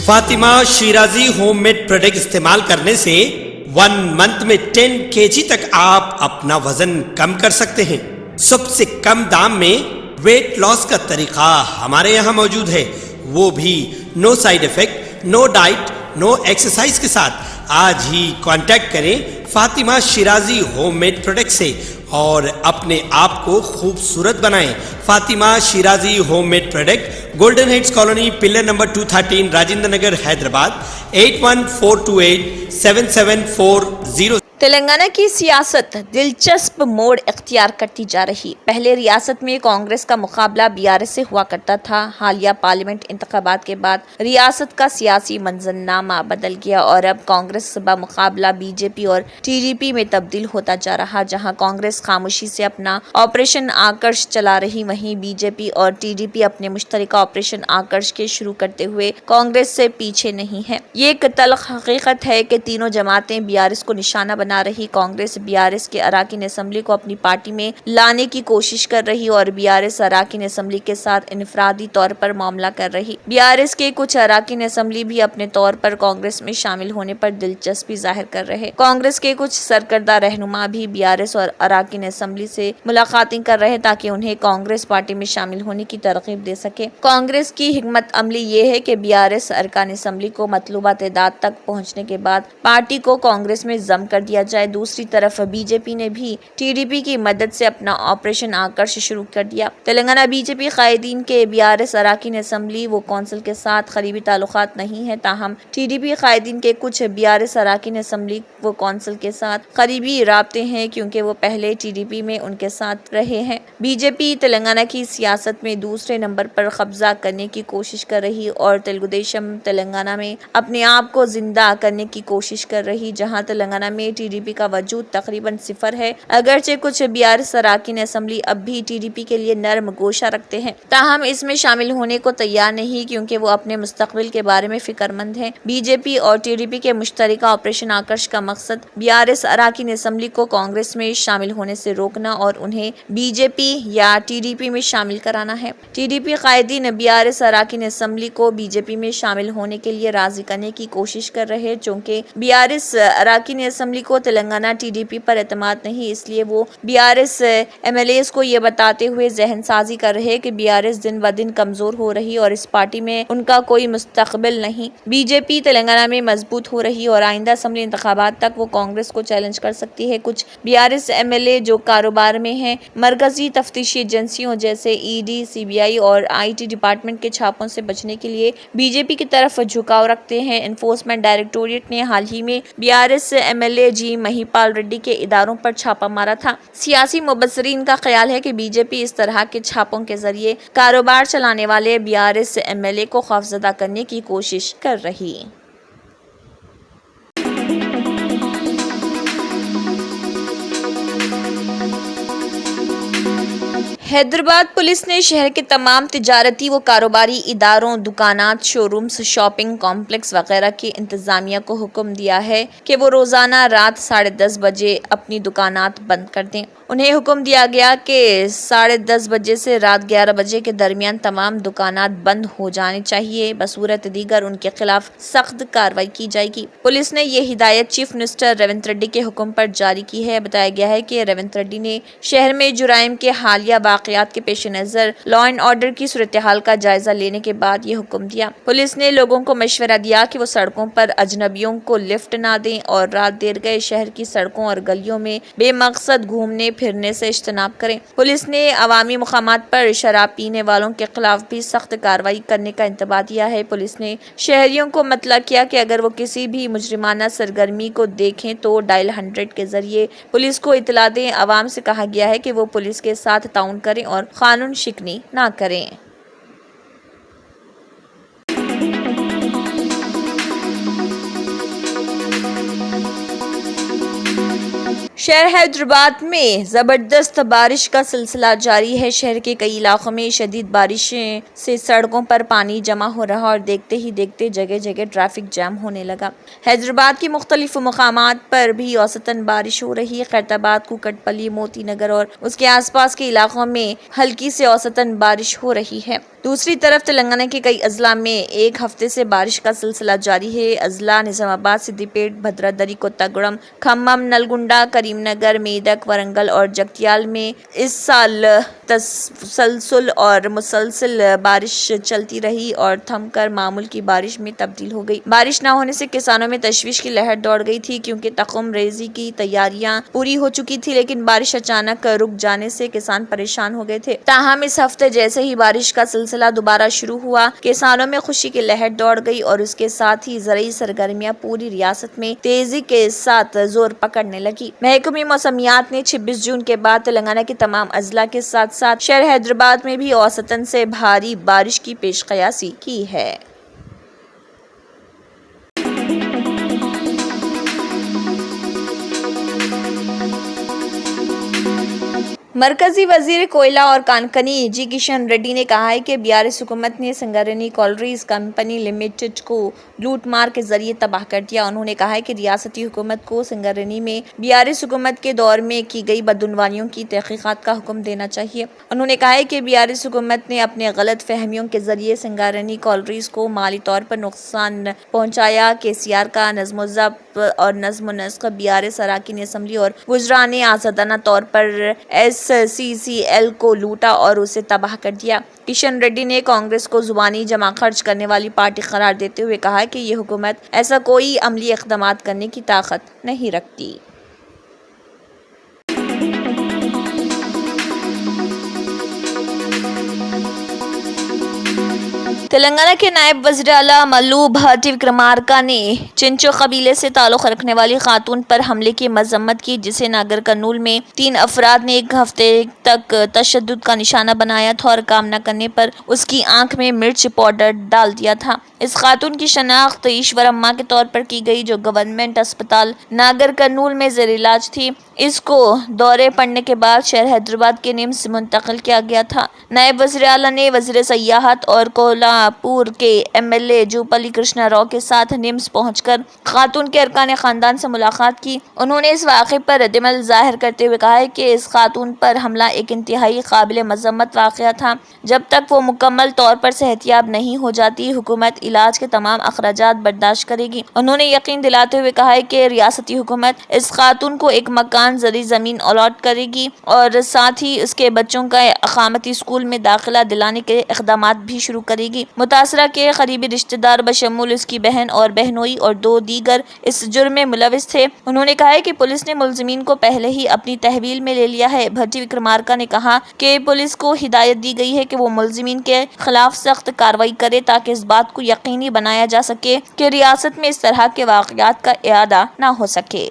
Fatima Shirazi home made product استعمال کرنے سے 1 منتھ میں 10 kg تک آپ اپنا وزن کم کر سکتے ہیں۔ سب سے کم دام میں ویٹ لاس کا طریقہ ہمارے یہاں موجود ہے، وہ بھی no side effect, no diet, no exercise کے ساتھ۔ آج ہی کانٹیکٹ کریں Fatima Shirazi home made product سے اور اپنے آپ کو خوبصورت بنائیں۔ Fatima Shirazi home made product, golden heights colony, pillar number 213، Rajendra Nagar, Hyderabad, 8142877440۔ Telangana کی سیاست دلچسپ موڑ اختیار کرتی جا رہی۔ پہلے ریاست میں کانگریس کا مقابلہ BRS سے ہوا کرتا تھا۔ حالیہ پارلیمنٹ انتخابات کے بعد ریاست کا سیاسی منظرنامہ بدل گیا اور اب کانگریس بمقابلہ BJP اور TDP میں تبدیل ہوتا جا رہا۔ جہاں کانگریس خاموشی سے اپنا آپریشن آکرش چلا رہی، وہیں BJP اور TDP اپنے مشترکہ آپریشن آکرش کے شروع کرتے ہوئے کانگریس سے پیچھے نہیں ہے۔ یہ ایک تلخ حقیقت ہے کہ تینوں جماعتیں BRS کو نشانہ بنا رہی۔ کانگریس BRS کے اراکین اسمبلی کو اپنی پارٹی میں لانے کی کوشش کر رہی اور BRS اراکین اسمبلی کے ساتھ انفرادی طور پر معاملہ کر رہی۔ BRS کے کچھ اراکین اسمبلی بھی اپنے طور پر کانگریس میں شامل ہونے پر دلچسپی ظاہر کر رہے۔ کانگریس کے کچھ سرکردہ رہنما بھی BRS اور اراکین اسمبلی سے ملاقاتیں کر رہے تاکہ انہیں کانگریس پارٹی میں شامل ہونے کی ترغیب دے سکے۔ کانگریس کی حکمت عملی یہ ہے کہ BRS ارکان اسمبلی کو مطلوبہ تعداد تک پہنچنے کے بعد پارٹی کو کانگریس میں ضم کر دیا جائے۔ دوسری طرف BJP نے بھی TDP کی مدد سے اپنا آپریشن آکرش شروع کر دیا۔ تلنگانہ BJP قائدین کے BRS اراکین اسمبلی و کونسل کے ساتھ قریبی تعلقات نہیں ہیں، تاہم TDP قائدین کے کچھ BRS اراکین اسمبلی و کونسل کے ساتھ قریبی رابطے ہیں کیونکہ وہ پہلے TDP میں ان کے ساتھ رہے ہیں۔ BJP تلنگانہ کی سیاست میں دوسرے نمبر پر قبضہ کرنے کی کوشش کر رہی اور تلگو دیشم تلنگانہ میں اپنے آپ کو زندہ کرنے کی کوشش کر رہی، جہاں تلنگانہ میں TDP کا وجود تقریباً صفر ہے۔ اگرچہ کچھ BRS اراکین اسمبلی اب بھی TDP کے لیے نرم گوشہ رکھتے ہیں، تاہم اس میں شامل ہونے کو تیار نہیں کیونکہ وہ اپنے مستقبل کے بارے میں فکر مند ہیں۔ BJP اور TDP کے مشترکہ آپریشن آکرش کا مقصد BRS اراکین اسمبلی کو کانگریس میں شامل ہونے سے روکنا اور انہیں BJP یا TDP میں شامل کرانا ہے۔ TDP قائدین BRS اراکین اسمبلی کو BJP میں شامل ہونے کے لیے راضی کرنے کی کوشش کر رہے، چونکہ BRS اراکین اسمبلی کو تلنگانہ TDP پر اعتماد نہیں، اس لیے وہ BRS MLAs کو یہ بتاتے ہوئے ذہن سازی کر رہے کہ BRS دن ب دن کمزور ہو رہی اور اس پارٹی میں ان کا کوئی مستقبل نہیں۔ BJP تلنگانہ میں مضبوط ہو رہی اور آئندہ اسمبلی انتخابات تک وہ کانگریس کو چیلنج کر سکتی ہے۔ کچھ BRS MLA جو کاروبار میں ہیں، مرکزی تفتیشی ایجنسیوں جیسے ED، CBI اور IT ڈپارٹمنٹ کے چھاپوں سے بچنے کے لیے BJP کی طرف جھکاؤ رکھتے ہیں۔ انفورسمنٹ ڈائریکٹوریٹ نے حال ہی میں BRS MLA جی مہیپال ریڈی کے اداروں پر چھاپا مارا تھا۔ سیاسی مبصرین کا خیال ہے کہ BJP اس طرح کے چھاپوں کے ذریعے کاروبار چلانے والے BRS MLA کو خوفزدہ کرنے کی کوشش کر رہی۔ حیدرآباد پولیس نے شہر کے تمام تجارتی و کاروباری اداروں، دکانات، شو رومز، شاپنگ کمپلیکس وغیرہ کی انتظامیہ کو حکم دیا ہے کہ وہ روزانہ رات 10:30 بجے اپنی دکانات بند کر دیں۔ انہیں حکم دیا گیا کہ 10:30 بجے سے رات 11 بجے کے درمیان تمام دکانات بند ہو جانی چاہیے، بصورت دیگر ان کے خلاف سخت کارروائی کی جائے گی۔ پولیس نے یہ ہدایت چیف منسٹر ریونت ریڈی کے حکم پر جاری کی ہے۔ بتایا گیا ہے کہ ریونت ریڈی نے شہر میں جرائم کے حالیہ واقعات کے پیش نظر لا اینڈ آرڈر کی صورتحال کا جائزہ لینے کے بعد یہ حکم دیا۔ پولیس نے لوگوں کو مشورہ دیا کہ وہ سڑکوں پر اجنبیوں کو لفٹ نہ دیں اور رات دیر گئے شہر کی سڑکوں اور گلیوں میں بے مقصد گھومنے پھرنے سے اجتناب کریں۔ پولیس نے عوامی مقامات پر شراب پینے والوں کے خلاف بھی سخت کارروائی کرنے کا انتباہ دیا ہے۔ پولیس نے شہریوں کو مطلع کیا کہ اگر وہ کسی بھی مجرمانہ سرگرمی کو دیکھیں تو ڈائل 100 کے ذریعے پولیس کو اطلاع دیں۔ عوام سے کہا گیا ہے کہ وہ پولیس کے ساتھ تعاون کریں اور قانون شکنی نہ کریں۔ شہر حیدرآباد میں زبردست بارش کا سلسلہ جاری ہے۔ شہر کے کئی علاقوں میں شدید بارشیں سے سڑکوں پر پانی جمع ہو رہا اور دیکھتے ہی دیکھتے جگہ جگہ ٹریفک جام ہونے لگا۔ حیدرآباد کی مختلف مقامات پر بھی اوسطاً بارش ہو رہی ہے۔ خیرآباد، کوکٹ پلی، موتی نگر اور اس کے آس پاس کے علاقوں میں ہلکی سے اوسطاً بارش ہو رہی ہے۔ دوسری طرف تلنگانہ کے کئی اضلاع میں ایک ہفتے سے بارش کا سلسلہ جاری ہے۔ اضلاع نظام آباد، سدی پیٹ، بھدرادری، کوتاگوڑم، کھمم، نلگنڈا، کریم نگر، میدک، ورنگل اور جگتیال میں اس سال تسلسل اور مسلسل بارش چلتی رہی اور تھم کر معمول کی بارش میں تبدیل ہو گئی۔ بارش نہ ہونے سے کسانوں میں تشویش کی لہر دوڑ گئی تھی، کیونکہ تخم ریزی کی تیاریاں پوری ہو چکی تھی، لیکن بارش اچانک رک جانے سے کسان پریشان ہو گئے تھے۔ تاہم اس ہفتے جیسے ہی بارش کا سلسلہ دوبارہ شروع ہوا، کسانوں میں خوشی کی لہر دوڑ گئی اور اس کے ساتھ ہی زرعی سرگرمیاں پوری ریاست میں تیزی کے ساتھ زور پکڑنے لگی۔ محکمہ موسمیات نے 26 جون کے بعد تلنگانہ کے تمام اضلاع کے ساتھ ساتھ شہر حیدرآباد میں بھی اوسطاً سے بھاری بارش کی پیش قیاسی کی ہے۔ مرکزی وزیر کوئلہ اور کانکنی جی کشن ریڈی نے کہا ہے کہ بیارس حکومت نے سنگرینی کولریز کمپنی لمیٹڈ کو لوٹ مار کے ذریعے تباہ کر دیا۔ انہوں نے کہا ہے کہ ریاستی حکومت کو سنگرینی میں بیارس حکومت کے دور میں کی گئی بدعنوانیوں کی تحقیقات کا حکم دینا چاہیے۔ انہوں نے کہا ہے کہ بیارس حکومت نے اپنے غلط فہمیوں کے ذریعے سنگرینی کولریز کو مالی طور پر نقصان پہنچایا۔ KCR کا نظم و ضبط اور نظم و نسق بیارس اراکین اسمبلی اور وزراء نے آزادانہ طور پر SCCL کو لوٹا اور اسے تباہ کر دیا۔ کشن ریڈی نے کانگریس کو زبانی جمع خرچ کرنے والی پارٹی قرار دیتے ہوئے کہا کہ یہ حکومت ایسا کوئی عملی اقدامات کرنے کی طاقت نہیں رکھتی۔ تلنگانہ کے نائب وزیر اعلیٰ ملو بھٹی وکرمارکا نے چنچو قبیلے سے تعلق رکھنے والی خاتون پر حملے کی مذمت کی، جسے ناگر کرنول میں 3 افراد نے ایک ہفتے تک تشدد کا نشانہ بنایا تھا اور کام نہ کرنے پر اس کی آنکھ میں مرچ پاؤڈر ڈال دیا تھا۔ اس خاتون کی شناخت ایشورما کے طور پر کی گئی، جو گورنمنٹ اسپتال ناگر کرنول میں زیر علاج تھی۔ اس کو دورے پڑنے کے بعد شہر حیدرآباد کے نمس منتقل کیا گیا تھا۔ نائب وزیر اعلیٰ نے وزیر سیاحت اور کولہا پور کے MLA جوپلی کرشنا راؤ کے ساتھ نمس پہنچ کر خاتون کے ارکان خاندان سے ملاقات کی۔ انہوں نے اس واقعے پر ردعمل ظاہر کرتے ہوئے کہا کہ اس خاتون پر حملہ ایک انتہائی قابل مذمت واقعہ تھا۔ جب تک وہ مکمل طور پر صحت یاب نہیں ہو جاتی، حکومت علاج کے تمام اخراجات برداشت کرے گی۔ انہوں نے یقین دلاتے ہوئے کہا کہ ریاستی حکومت اس خاتون کو ایک مکان، زرعی زمین الاٹ کرے گی اور ساتھ ہی اس کے بچوں کا اقامتی اسکول میں داخلہ دلانے کے اقدامات بھی شروع کرے گی۔ متاثرہ کے قریبی رشتہ دار بشمول اس کی بہن اور بہنوئی اور 2 دیگر اس جرم میں ملوث تھے۔ انہوں نے کہا کہ پولیس نے ملزمین کو پہلے ہی اپنی تحویل میں لے لیا ہے۔ بھٹی وکرمارکا نے کہا کہ پولیس کو ہدایت دی گئی ہے کہ وہ ملزمین کے خلاف سخت کارروائی کرے، تاکہ اس بات کو یقینی بنایا جا سکے کہ ریاست میں اس طرح کے واقعات کا اعادہ نہ ہو سکے۔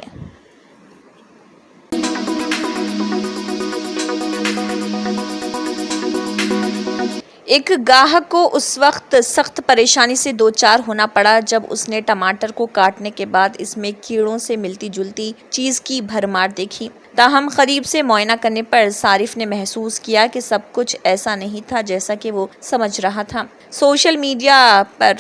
ایک گاہک کو اس وقت سخت پریشانی سے دوچار ہونا پڑا جب اس نے ٹماٹر کو کاٹنے کے بعد اس میں کیڑوں سے ملتی جلتی چیز کی بھرمار دیکھی۔ تاہم قریب سے معائنہ کرنے پر صارف نے محسوس کیا کہ سب کچھ ایسا نہیں تھا جیسا کہ وہ سمجھ رہا تھا۔ سوشل میڈیا پر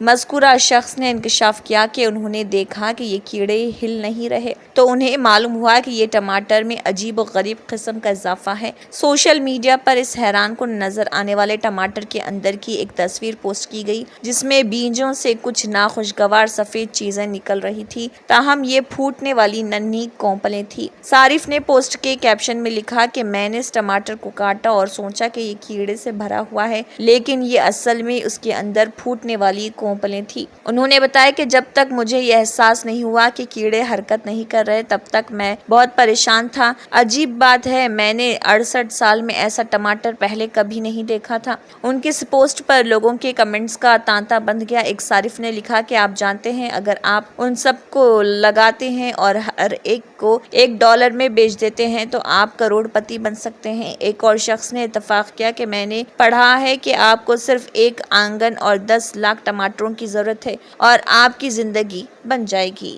مذکورہ شخص نے انکشاف کیا کہ انہوں نے دیکھا کہ یہ کیڑے ہل نہیں رہے، تو انہیں معلوم ہوا کہ یہ ٹماٹر میں عجیب و غریب قسم کا اضافہ ہے۔ سوشل میڈیا پر اس حیران کن نظر آنے والے ٹماٹر کے اندر کی ایک تصویر پوسٹ کی گئی، جس میں بیجوں سے کچھ ناخوشگوار سفید چیزیں نکل رہی تھی، تاہم یہ پھوٹنے والی ننھی کونپلیں تھیں۔ صارف نے پوسٹ کے کیپشن میں لکھا کہ میں نے اس ٹماٹر کو کاٹا اور سوچا کہ یہ کیڑے سے بھرا ہوا ہے، لیکن یہ اصل میں اس کے اندر پھوٹنے والی کونپلیں تھیں۔ انہوں نے بتایا کہ جب تک مجھے یہ احساس نہیں ہوا کہ کیڑے حرکت نہیں کر رہے، تب تک میں بہت پریشان تھا۔ عجیب بات ہے، میں نے 68 سال میں ایسا ٹماٹر پہلے کبھی نہیں دیکھا تھا۔ ان کی اس پوسٹ پر لوگوں کے کمنٹس کا تانتا بندھ گیا۔ ایک صارف نے لکھا کہ آپ جانتے ہیں، اگر آپ ان سب کو لگاتے ہیں اور ہر ایک کو $1 میں بیچ دیتے ہیں تو آپ کروڑ پتی بن سکتے ہیں۔ ایک اور شخص نے اتفاق کیا کہ میں نے پڑھا ہے کہ آپ کو صرف 1 آنگن اور 10 لاکھ ٹماٹروں کی ضرورت ہے اور آپ کی زندگی بن جائے گی۔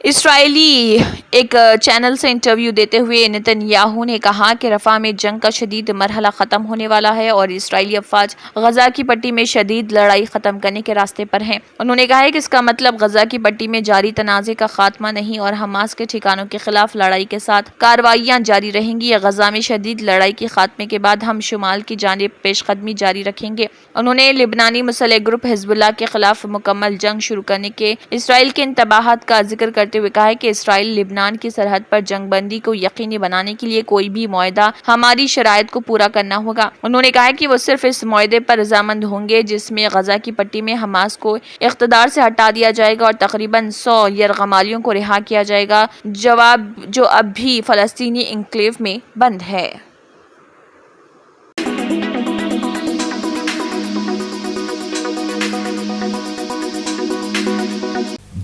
اسرائیلی ایک چینل سے انٹرویو دیتے ہوئے نتن-یاہو نے کہا کہ رفح میں جنگ کا شدید مرحلہ ختم ہونے والا ہے اور اسرائیلی افواج غزہ کی پٹی میں شدید لڑائی ختم کرنے کے راستے پر ہیں۔ انہوں نے کہا کہ اس کا مطلب غزہ کی پٹی میں جاری تنازع کا خاتمہ نہیں اور حماس کے ٹھکانوں کے خلاف لڑائی کے ساتھ کارروائیاں جاری رہیں گی۔ غزہ میں شدید لڑائی کے خاتمے کے بعد ہم شمال کی جانب پیش قدمی جاری رکھیں گے۔ انہوں نے لبنانی مسلح گروپ حزب اللہ کے خلاف مکمل جنگ شروع کرنے کے اسرائیل کے انتباہات کا ذکر کرتے ہوئے کہا کہ اسرائیل لبنان کی سرحد پر جنگ بندی کو یقینی بنانے کے لیے کوئی بھی معاہدہ ہماری شرائط کو پورا کرنا ہوگا۔ انہوں نے کہا کہ وہ صرف اس معاہدے پر رضامند ہوں گے جس میں غزہ کی پٹی میں حماس کو اقتدار سے ہٹا دیا جائے گا اور تقریباً 100 یرغمالیوں کو رہا کیا جائے گا، جو اب بھی فلسطینی انکلیو میں بند ہے۔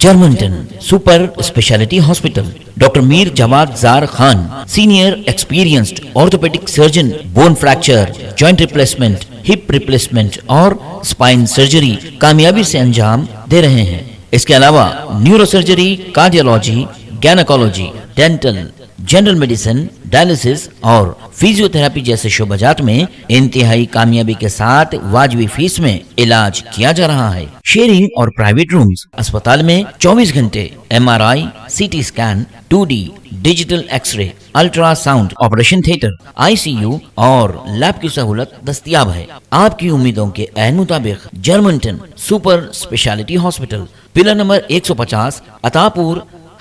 Germanton super specialty hospital, doctor Mir Jawad Zar Khan, senior experienced orthopaedic surgeon, bone fracture, joint replacement, hip replacement اور اسپائن سرجری کامیابی سے انجام دے رہے ہیں۔ اس کے علاوہ neuro surgery, cardiology, gynaecology, dental, general medicine, dialysis اور فزیو تھراپی جیسے شعبات میں انتہائی کامیابی کے ساتھ واجبی فیس میں علاج کیا جا رہا ہے۔ شیئرنگ اور پرائیویٹ رومز، اسپتال میں 24 گھنٹے MRI، CT scan, 2D digital X ray, ultra sound, operation theatre, ICU اور لیب کی سہولت دستیاب ہے۔ آپ کی امیدوں کے عین مطابق Germanton super specialty hospital, pillar number 150، عطا پور،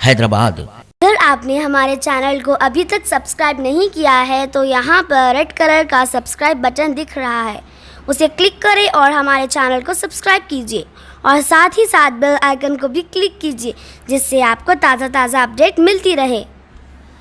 حیدرآباد۔ اگر آپ نے ہمارے چینل کو ابھی تک سبسکرائب نہیں کیا ہے تو یہاں پر ریڈ کلر کا سبسکرائب بٹن دکھ رہا ہے، اسے کلک کریں اور ہمارے چینل کو سبسکرائب کیجیے اور ساتھ ہی ساتھ بیل آئیکن کو بھی کلک کیجیے جس سے آپ کو تازہ اپڈیٹ ملتی رہے۔